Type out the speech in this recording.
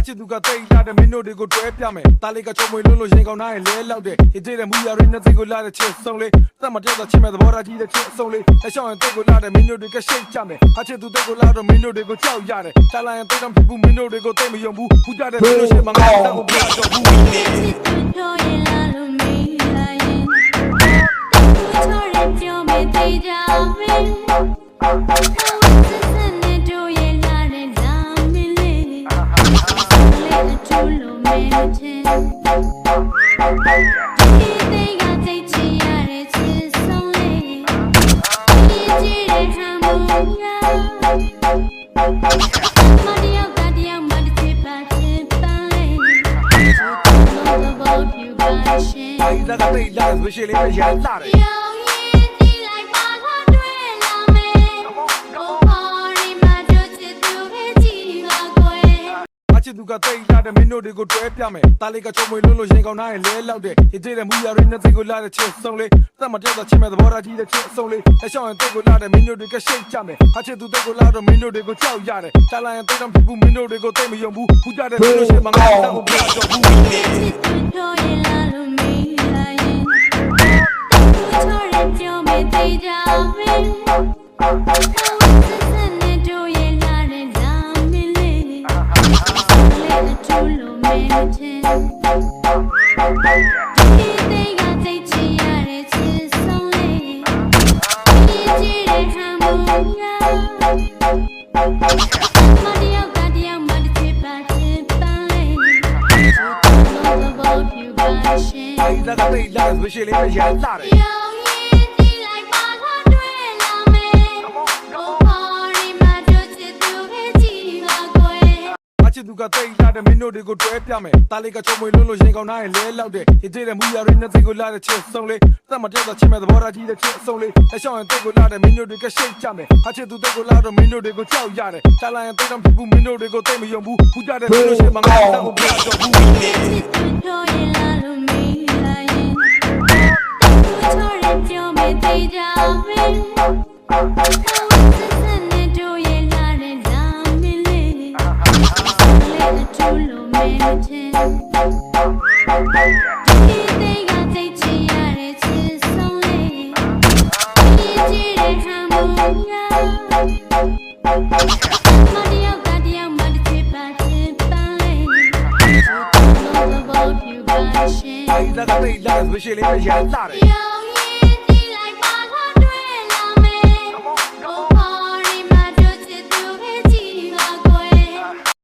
ချစ်သူကတိတ်လာတဲ့မင်းတို့တွေကိုတွဲပြမယ်တားလေးကချုံမွေလုံးလို့ရင်ကောင်းနိုင်လဲလောက်တယ်ဒီတဲ့မူရရင်းနဲ့သိကိုလာတဲ့ချစ်ဆုံးလေးတတ်မတတ်တော့ချစ်မဲ့သဘောထားကြီးတဲ့ချစ်ဆုံးလေးအရှောင်းရင်တိတ်ကိုလာတဲ့မင်းတို့တွေကရှိတ်ကြမယ်ဟာချစ်သူတိတ်ကိုလာတော့မင်းတို့တွေကိုကြောက်ရတယ်တားလာရင်တိတ်တော့ဖြစ်ဘူးမင်းတို့တွေကိုတိတ်မယုံဘူးဖူးကြတဲ့မင်းတို့ရှိမှငါ့ကိုပြတော့ဘူးပြောရင်လာလို့မင်းလာရင်ချောရပြောမေးသေးကြမယ်I got the last wish you live here.သူကတိတ်လာတဲ့မင်းတို့တွေကိုတွဲပြမယ်တားလေးကချုံမွေလုံးလို့ရင်ကောင်းနိုင်လဲလောက်တယ်ဒီတဲ့မူရရင်းနဲ့သိကိုလာတဲ့ချစ်ဆုံးလေးတတ်မတတ်တော့ချစ်မဲ့သဘောထားကြီးတဲ့ချစ်ဆုံးလေးအရှောင်းရင်တိတ်ကိုလာတဲ့မင်းတို့တွေကရှိတ်ကြမယ်ဟာချစ်သူတိတ်ကိုလာတော့မင်းတို့တွေကိုကြောက်ရတယ်တားလာရင်တိတ်တော့ဖြစ်ဘူးမင်းတို့တွေကိုတိတ်မယုံဘူးဖူးကြတဲ့မင်းတို့ရှိမှငါ့ကိုပြတော့ဘူးပြောရင်လာလို့မင်းလာရင်ချောရပြောမေးသေးကြမယ်I got the last wish you live here.သူကတိတ်လာတဲ့မင်းတို့တွေကိုတွဲပြမယ်တားလေးကချုံမွေလုံးလို့ရင်ကောင်းနိုင်လဲလောက်တယ်ဒီတဲ့မူရရင်းနဲ့သိကိုလာတဲ့ချစ်ဆုံးလေးတတ်မတတ်တော့ချစ်မဲ့သဘောထားကြီးတဲ့ချစ်ဆုံးလေးအရှောင်းရင်တိတ်ကိုလာတဲ့မင်းတို့တွေကရှိတ်ကြမယ်ဟာချစ်သူတိတ်ကိုလာတော့မင်းတို့တွေကိုကြောက်ရတယ်တားလာရင်တိတ်တော့ဖြစ်ဘူးမင်းတို့တွေကိုတိတ်မယုံဘူးဖူးကြတဲ့မင်းတို့ရှိမှငါ့ကိုပြတော့ဘူးပြောရင်လာလို့မင်းလာရင်ချောရပြောမေးသေးကြမယ်I got the last wish you live here.